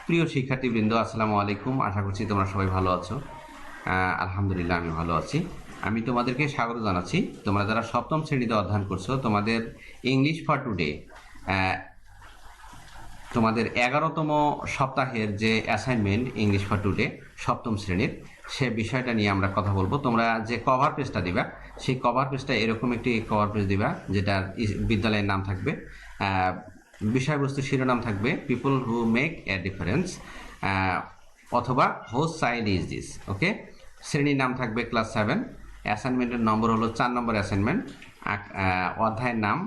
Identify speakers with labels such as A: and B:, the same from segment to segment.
A: প্রিয় শিক্ষার্থীবৃন্দ, আসসালামু আলাইকুম। আশা করছি তোমরা সবাই ভালো আছো। আলহামদুলিল্লাহ আমি ভালো আছি। আমি তোমাদেরকে স্বাগত জানাচ্ছি। তোমরা যারা সপ্তম শ্রেণীতে অধ্যয়ন করছো, তোমাদের ইংলিশ ফর টুডে তোমাদের 11তম সপ্তাহের যে অ্যাসাইনমেন্ট ইংলিশ ফর টুডে সপ্তম শ্রেণীর, সে বিষয়টা নিয়ে আমরা কথা বলবো। তোমরা যে কভার পেজটা দিবা, সেই কভার পেজটা এরকম একটি কভার পেজ দিবা, যেটার বিদ্যালয়ের নাম থাকবে, বিষয়বস্তু শিরোনাম থাকবে people who make a difference, অথবা হোজ চাইল্ড ইজ দিস। ওকে, শ্রেণীর নাম থাকবে ক্লাস 7, অ্যাসাইনমেন্টের নম্বর হলো 4 নম্বর অ্যাসাইনমেন্ট, অধ্যায়ের নাম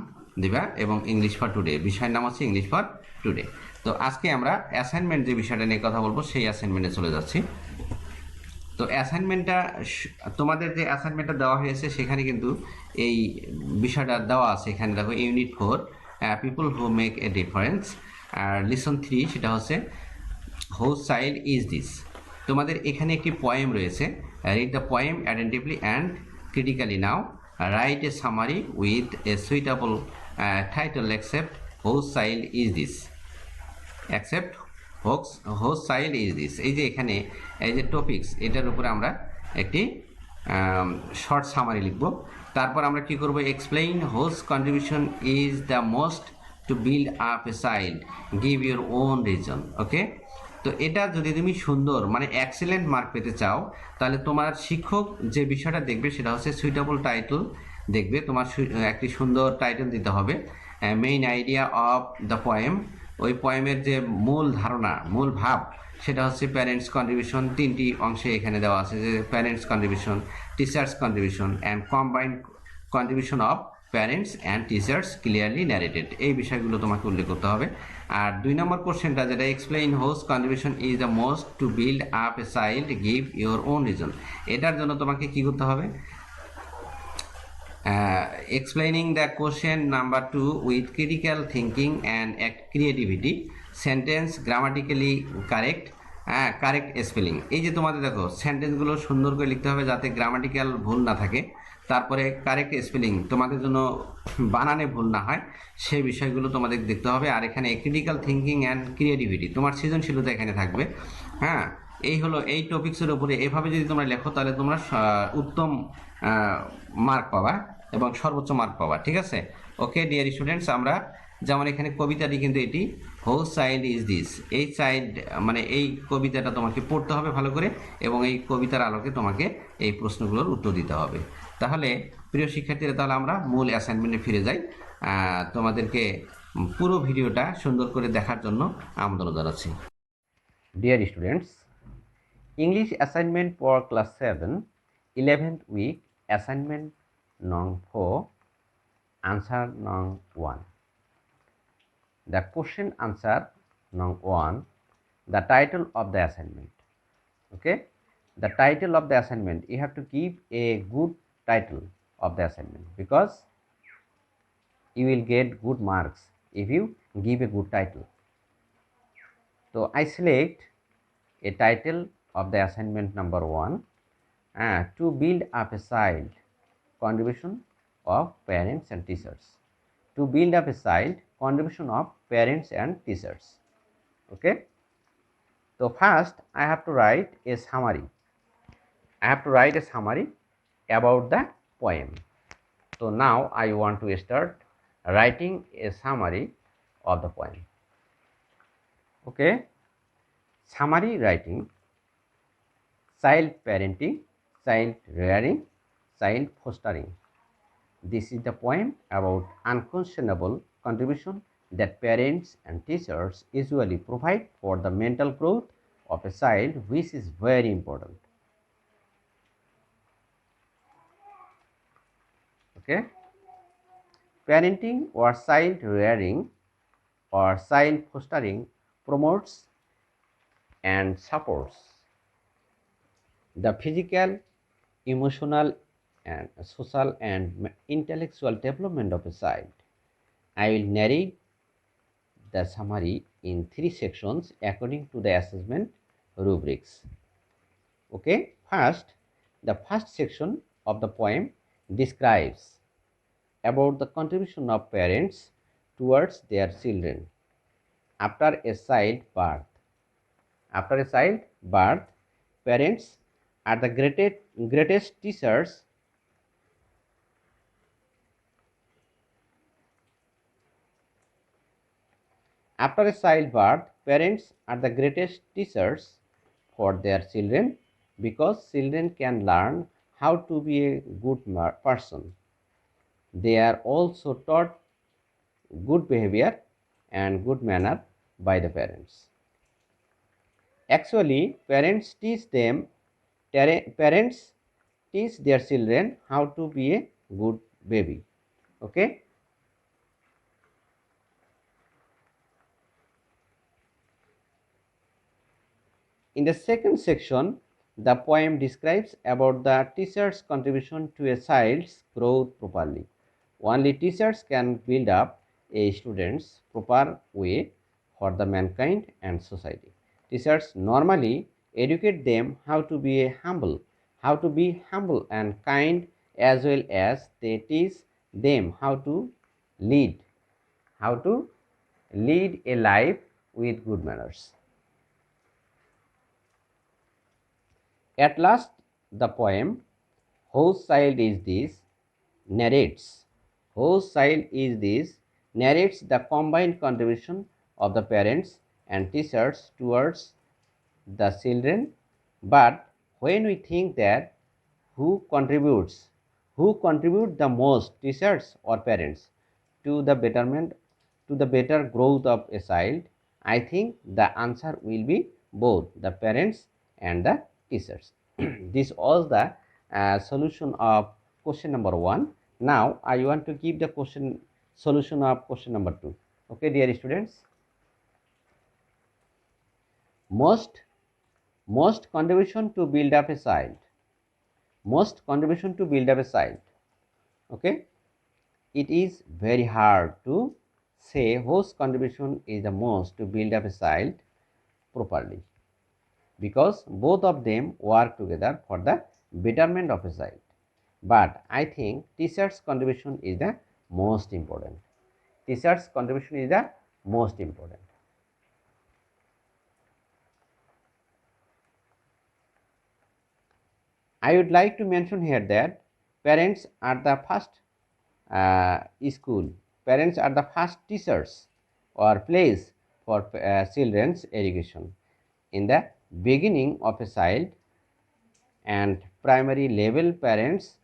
A: দিবা এবং ইংলিশ ফর টুডে, বিষয়ের নাম হচ্ছে ইংলিশ ফর টুডে। তো আজকে আমরা অ্যাসাইনমেন্ট যে বিষয়টা নিয়ে কথা বলবো, সেই অ্যাসাইনমেন্টে চলে যাচ্ছি। তো অ্যাসাইনমেন্টটা, তোমাদের যে অ্যাসাইনমেন্টটা দেওয়া হয়েছে সেখানে কিন্তু এই বিষয়টা দেওয়া আছে। এখানে দেখো unit 4 people who make a difference, আর লিসন 3 সেটা হচ্ছে হোজ চাইল্ড ইজ দিস। তোমাদের এখানে একটি পোয়েম রয়েছে, read the poem attentively and critically now, write a summary with a suitable title except whose child is this, accept whose child is this. এই যে এখানে এই যে টপিকস, এটার উপরে আমরা একটি শর্ট সামারি লিখব। তারপর আমরা কি করব, explain whose contribution is the most to build up a child, give your own reason. Okay, তো এটা যদি তুমি সুন্দর মানে এক্সেলেন্ট মার্ক পেতে চাও, তাহলে তোমার শিক্ষক যে বিষয়টা দেখবে সেটা হচ্ছে সুইটেবল টাইটেল দেখবে। তোমার একটি সুন্দর টাইটেল দিতে হবে, main idea of the poem. ওই পোয়েমের যে মূল ধারণা, মূল ভাব, সেটা হচ্ছে প্যারেন্টস কন্ট্রিবিউশন। 3টি অংশে এখানে দেওয়া আছে, যে parents contribution, teachers contribution and combined contribution of parents and teachers clearly narrated. এই বিষয়গুলো তোমাকে উল্লেখ করতে হবে। আর 2 নম্বর কোশ্চেনটা যেটা, explain whose contribution is the most to build up a child, give your own reason. এটার জন্য তোমাকে কি করতে হবে, explaining the question number 2 with critical thinking and creativity, sentence grammatically correct, correct spelling. এই যে তোমাদের দেখো সেন্টেন্সগুলো সুন্দর করে লিখতে হবে যাতে গ্রামাটিক্যাল ভুল না থাকে, তারপরে কারেক্ট স্পেলিং তোমাদের জন্য বানানে ভুল না হয়, সেই বিষয়গুলো তোমাদের দেখতে হবে। আর এখানে ক্রিটিক্যাল থিঙ্কিং অ্যান্ড ক্রিয়েটিভিটি, তোমার সৃজনশীলতা এখানে থাকবে। হ্যাঁ, এই হলো এই টপিক্সের উপরে। এভাবে যদি তোমরা লেখো তাহলে তোমরা উত্তম মার্ক পাবা এবং সর্বোচ্চ মার্ক পাবা। ঠিক আছে? ওকে ডিয়ার স্টুডেন্টস, আমরা যেমন এখানে কবিতাটি কিন্তু এটি, হোজ চাইল্ড ইজ দিস। এই চাইল্ড মানে এই কবিতাটা তোমাকে পড়তে হবে ভালো করে, এবং এই কবিতার আলোকে তোমাকে এই প্রশ্নগুলোর উত্তর দিতে হবে। তাহলে প্রিয় শিক্ষার্থীরা, তাহলে আমরা মূল অ্যাসাইনমেন্টে ফিরে যাই। তোমাদেরকে পুরো ভিডিওটা সুন্দর করে দেখার জন্য আমন্ত্রণ জানাচ্ছি। Dear students, English assignment for class 7, 11th week, assignment নং 4, answer nong 1. The question answer nong 1, the title of the assignment. Okay, the title of the assignment, you have to give a good title of the assignment, because you will get good marks if you give a good title. So I select a title of the assignment number 1, to build up a child, contribution of parents and teachers. To build up a child, contribution of parents and teachers. Okay, so first I have to write a summary. I have to write a summary about the poem. So now I want to start writing a summary of the poem. Okay, summary writing: child parenting, child rearing, child fostering. This is the poem about unquestionable contribution that parents and teachers usually provide for the mental growth of a child, which is very important. Okay, parenting or child rearing or child fostering promotes and supports the physical, emotional, and social and intellectual development of a child. I will narrate the summary in 3 sections according to the assessment rubrics. Okay, the first section of the poem describes about the contribution of parents towards their children after a child birth. After a child birth, parents are the greatest teachers. After a childbirth, parents are the greatest teachers for their children because children can learn how to be a good person. They are also taught good behavior and good manner by the parents. Actually, parents teach their children how to be a good baby. Okay. In the second section, the poem describes about the teacher's contribution to a child's growth properly. Only teachers can build up a student's proper way for the mankind and society. Teachers normally educate them how to be humble and kind, as well as they teach them lead, how to lead a life with good manners. At last, the poem, Whose Child Is This? narrates. Whose child is this? Narrates the combined contribution of the parents and teachers towards the children. But when we think that who contribute the most, teachers or parents, to the betterment, to the better growth of a child, I think the answer will be both the parents and the teachers. This was the solution of question number 1. Now I want to give the solution of question number 2. Okay, dear students. Most contribution to build up a child. Most contribution to build up a child. Okay, it is very hard to say whose contribution is the most to build up a child properly, because both of them work together for the betterment of a child. But I think teachers' contribution is the most important. Teachers' contribution is the most important. I would like to mention here that parents are the first school. Parents are the first teachers or place for children's education. In the beginning of a child and primary level parents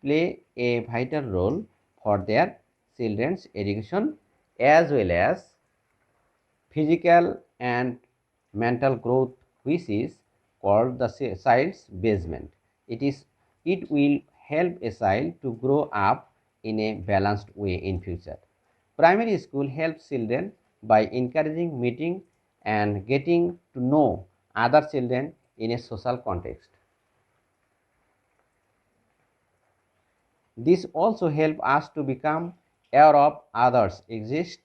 A: play a vital role for their children's education as well as physical and mental growth, which is called the child's basement. It will help a child to grow up in a balanced way in future. Primary school helps children by encouraging meeting and getting to know other children in a social context. This also helps us to become aware of others exist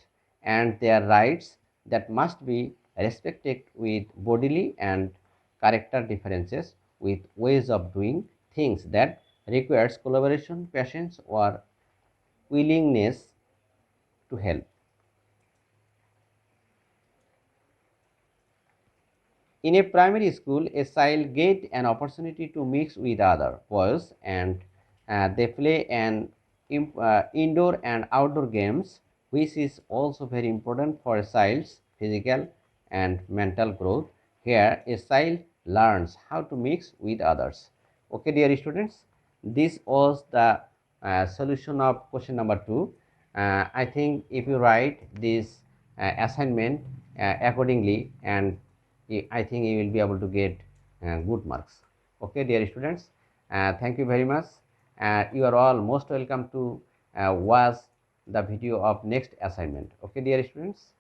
A: and their rights that must be respected, with bodily and character differences, with ways of doing things that requires collaboration, patience, or willingness to help. In a primary school, a child gets an opportunity to mix with other boys, and they play indoor and outdoor games, which is also very important for a child's physical and mental growth. Here, a child learns how to mix with others. Okay, dear students, this was the solution of question number 2. I think if you write this assignment accordingly, and I think you will be able to get good marks. Okay, dear students, thank you very much. You are all most welcome to watch the video of next assignment. Okay, dear students.